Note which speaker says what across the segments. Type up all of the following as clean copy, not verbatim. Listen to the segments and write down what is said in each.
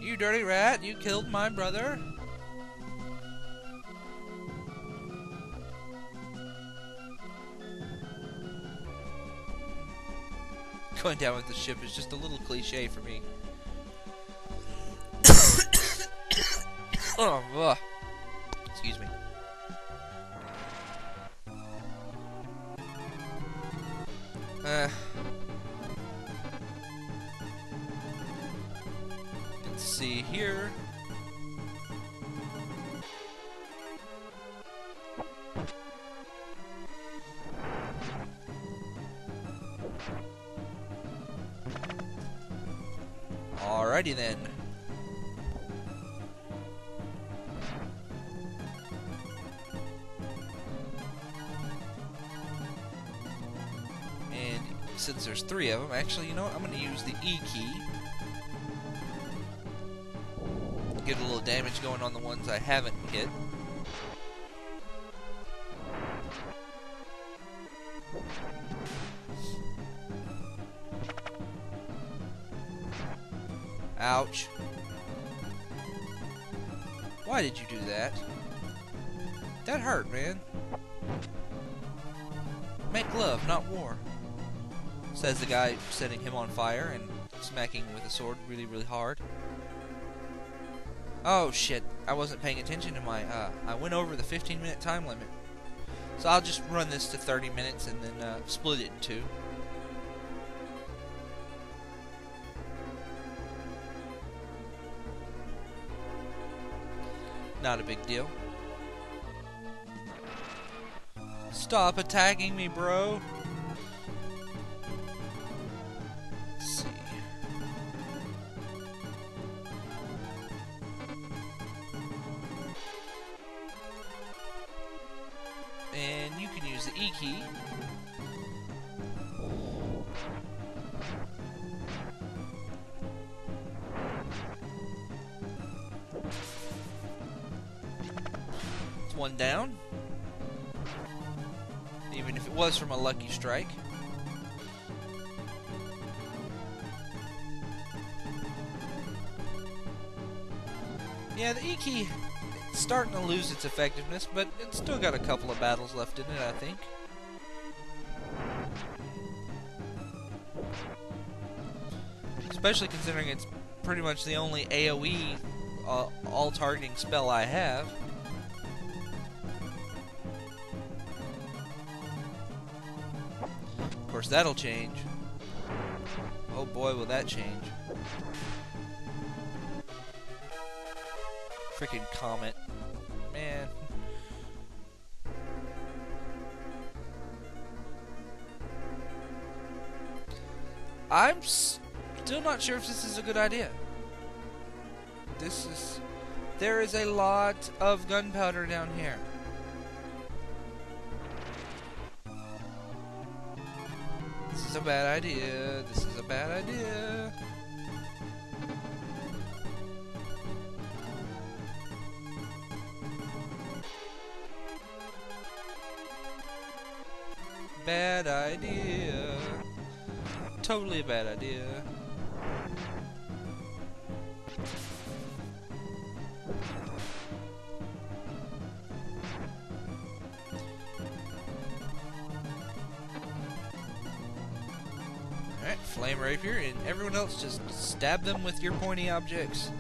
Speaker 1: You dirty rat, you killed my brother. Going down with the ship is just a little cliche for me. Oh, ugh. Excuse me. Let's see here. Alrighty then. And since there's 3 of them, actually, you know what? I'm going to use the E key. Get a little damage going on the ones I haven't hit. Ouch. Why did you do that? That hurt, man. Make love, not war. Says the guy setting him on fire and smacking with a sword really, really hard. Oh shit, I wasn't paying attention to my, I went over the 15-minute time limit. So I'll just run this to 30 minutes and then split it in 2. Not a big deal. Stop attacking me, bro. Let's see. And you can use the E key. It's 1 down. Even if it was from a lucky strike. Yeah, the E key is starting to lose its effectiveness, but it's still got a couple of battles left in it, I think. Especially considering it's pretty much the only AoE all-targeting spell I have. Of course, that'll change. Oh boy, will that change. Freaking comet. Man. I'm still not sure if this is a good idea. There is a lot of gunpowder down here. This is a bad idea. This is a bad idea. Bad idea. Totally a bad idea. Alright, flame rapier, and everyone else just stab them with your pointy objects.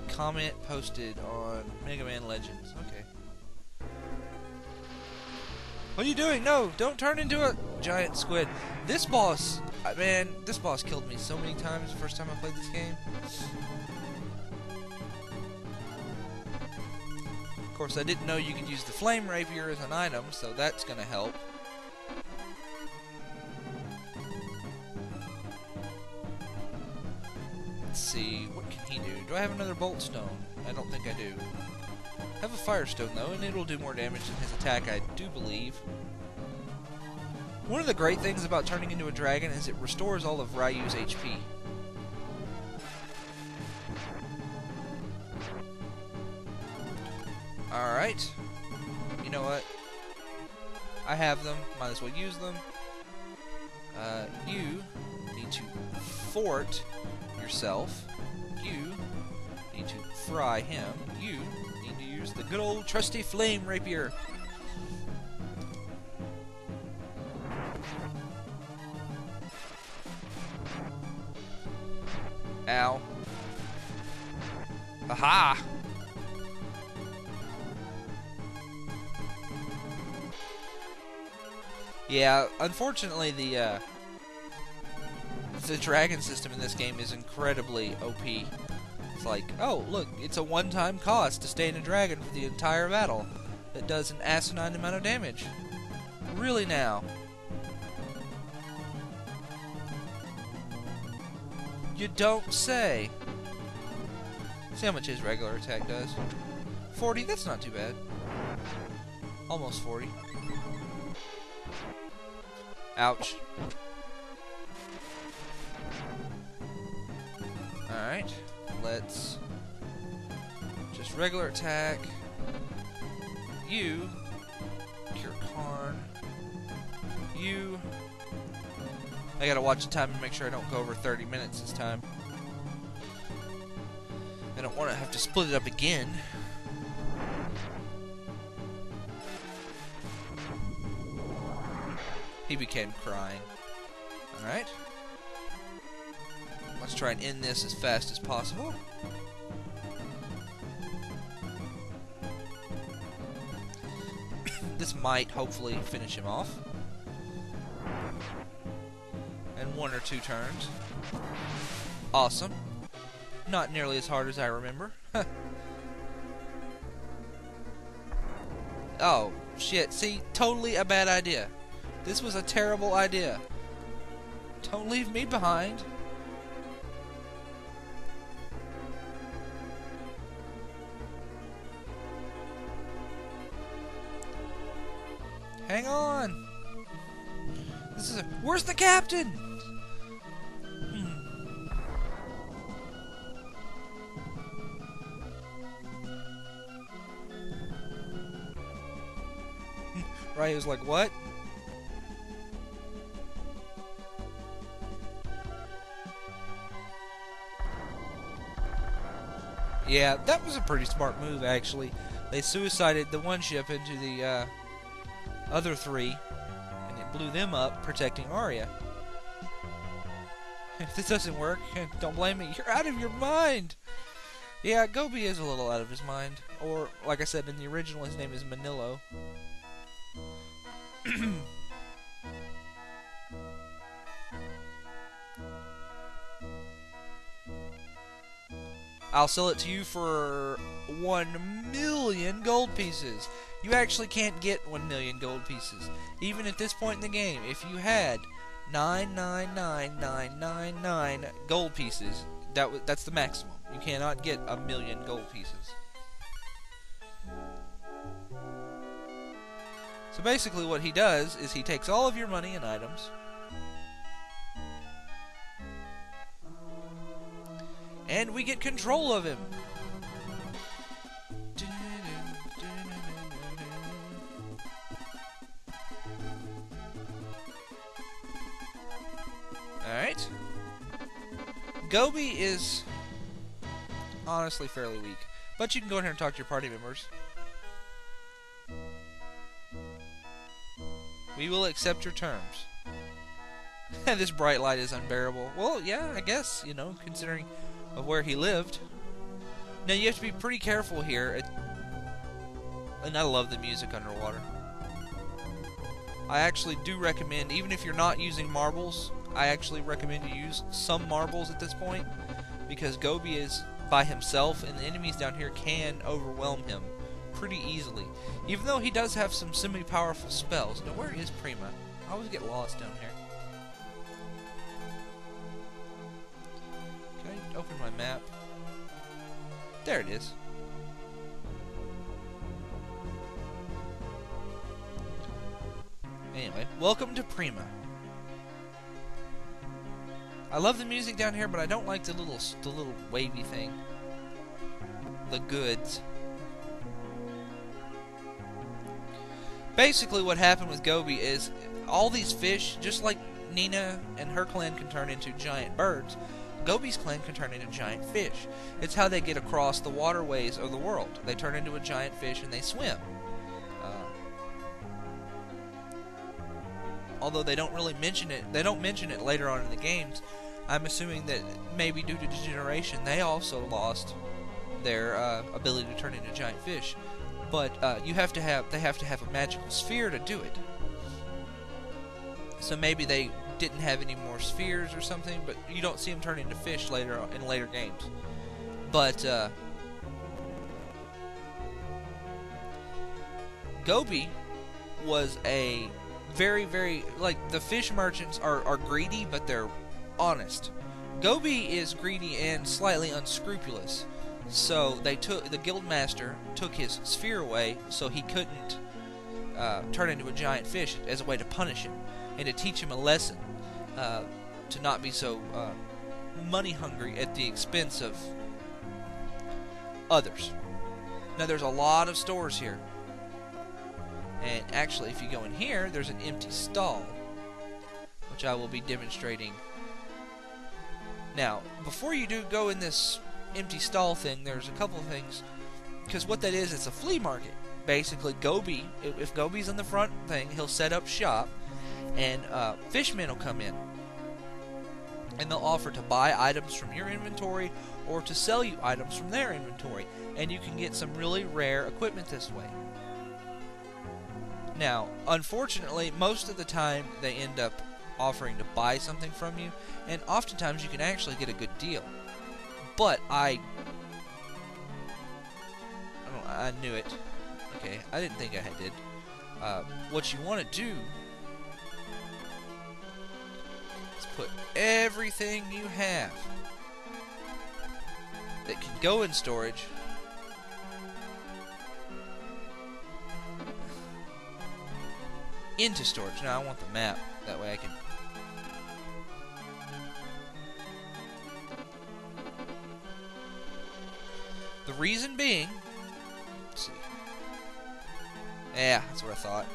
Speaker 1: Comment posted on Mega Man Legends. Okay. What are you doing? No! Don't turn into a giant squid. This boss, man, this boss killed me so many times the first time I played this game. Of course, I didn't know you could use the flame rapier as an item, so that's gonna help. Let's see, what can he do? Do I have another bolt stone? I don't think I do. I have a firestone though, and it'll do more damage than his attack, I do believe. One of the great things about turning into a dragon is it restores all of Ryu's HP. Alright. You know what? I have them. Might as well use them. You need to fort yourself. You need to fry him. You need to use the good old trusty flame rapier. Ow. Aha! Yeah, unfortunately the dragon system in this game is incredibly OP. It's like, oh, look, it's a one-time cost to stay in a dragon for the entire battle. That does an asinine amount of damage. Really now? You don't say. See how much his regular attack does. 40, that's not too bad. Almost 40. Ouch. Alright, let's just regular attack. You, Cure Karn. You. I gotta watch the time and make sure I don't go over 30 minutes this time. I don't want to have to split it up again. He began crying. Alright. Let's try and end this as fast as possible. This might hopefully finish him off. In 1 or 2 turns. Awesome. Not nearly as hard as I remember. Oh, shit. See, totally a bad idea. This was a terrible idea. Don't leave me behind. Hang on. This is a... Where's the captain? Ryu's like, what? Yeah, that was a pretty smart move, actually. They suicided the one ship into the other 3, and it blew them up, protecting Arya. If this doesn't work, don't blame me. You're out of your mind! Yeah, Gobi is a little out of his mind. Or, like I said, in the original, his name is Manillo. I'll sell it to you for 1,000,000 gold pieces. You actually can't get 1,000,000 gold pieces. Even at this point in the game, if you had 9999999 gold pieces, that's the maximum. You cannot get 1,000,000 gold pieces. So basically what he does is he takes all of your money and items, and we get control of him. Alright. Gobi is honestly fairly weak, but you can go in here and talk to your party members. We will accept your terms. This bright light is unbearable. Well, yeah, I guess, you know, considering of where he lived. Now, you have to be pretty careful here. And I love the music underwater. I actually do recommend, even if you're not using marbles, I actually recommend you use some marbles at this point, because Gobi is by himself, and the enemies down here can overwhelm him pretty easily. Even though he does have some semi-powerful spells. Now, where is Prima? I always get lost down here. Can I open my map? There it is. Anyway, welcome to Prima. I love the music down here, but I don't like the little wavy thing. The goods. Basically, what happened with Gobi is all these fish, just like Nina and her clan can turn into giant birds, Gobi's clan can turn into giant fish. It's how they get across the waterways of the world. They turn into a giant fish and they swim. Although they don't really mention it, later on in the games. I'm assuming that maybe due to degeneration, they also lost their ability to turn into giant fish. But they have to have a magical sphere to do it. So maybe they didn't have any more spheres or something, but you don't see them turn into fish later in later games. But Gobi was a very, very, like, the fish merchants are greedy, but they're honest. Gobi is greedy and slightly unscrupulous. So the guildmaster took his sphere away so he couldn't turn into a giant fish as a way to punish him and to teach him a lesson, to not be so money hungry at the expense of others. Now there's a lot of stores here. And actually, if you go in here, there's an empty stall, which I will be demonstrating. Now, before you do go in this empty stall thing, there's a couple of things, because what that is, it's a flea market. Basically, Gobi, if Gobi's in the front thing, he'll set up shop, and fishmen will come in, and they'll offer to buy items from your inventory, or to sell you items from their inventory, and you can get some really rare equipment this way. Now, unfortunately, most of the time they end up offering to buy something from you, and oftentimes you can actually get a good deal. But I knew it. Okay, I didn't think I did. What you want to do is put everything you have that can go in storage into storage. Now I want the map, that way I can... The reason being... Let's see. Yeah, that's what I thought.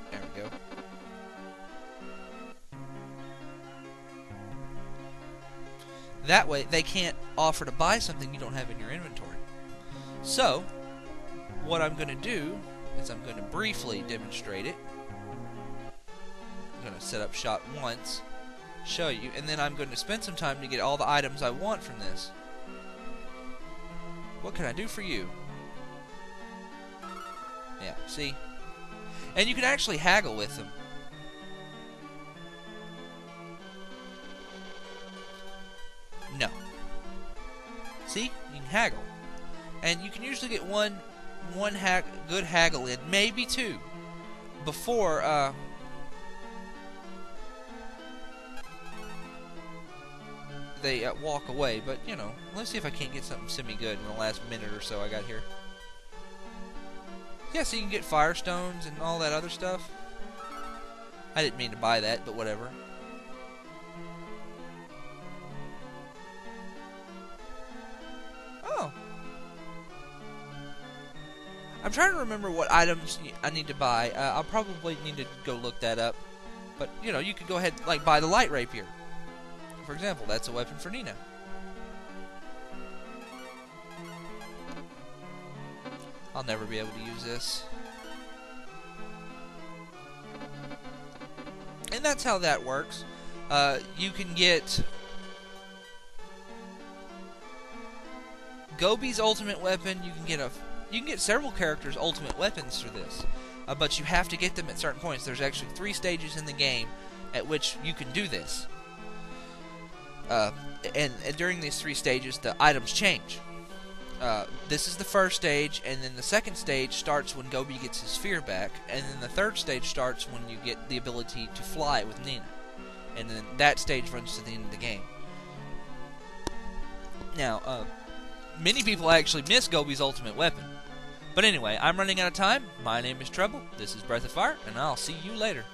Speaker 1: There we go. That way, they can't offer to buy something you don't have in your inventory. So, what I'm going to do is I'm going to briefly demonstrate it. I'm going to set up shop once, show you, and then I'm going to spend some time to get all the items I want from this. What can I do for you? Yeah, see? And you can actually haggle with them. No. See? You can haggle. And you can usually get one good haggle in, maybe two, before they walk away. But, you know, let's see if I can't get something semi-good in the last minute or so I got here. Yeah, so you can get firestones and all that other stuff. I didn't mean to buy that, but whatever. Oh. I'm trying to remember what items I need to buy. I'll probably need to go look that up. But, you know, you could go ahead and, like, buy the light rapier. For example, that's a weapon for Nina. I'll never be able to use this. And that's how that works. You can get Gobi's ultimate weapon. You can get several characters' ultimate weapons through this, but you have to get them at certain points. There's actually 3 stages in the game at which you can do this. And during these 3 stages, the items change. This is the first stage, and then the second stage starts when Gobi gets his sphere back, and then the third stage starts when you get the ability to fly with Nina. And then that stage runs to the end of the game. Now, many people actually miss Gobi's ultimate weapon. But anyway, I'm running out of time. My name is Trouble, this is Breath of Fire, and I'll see you later.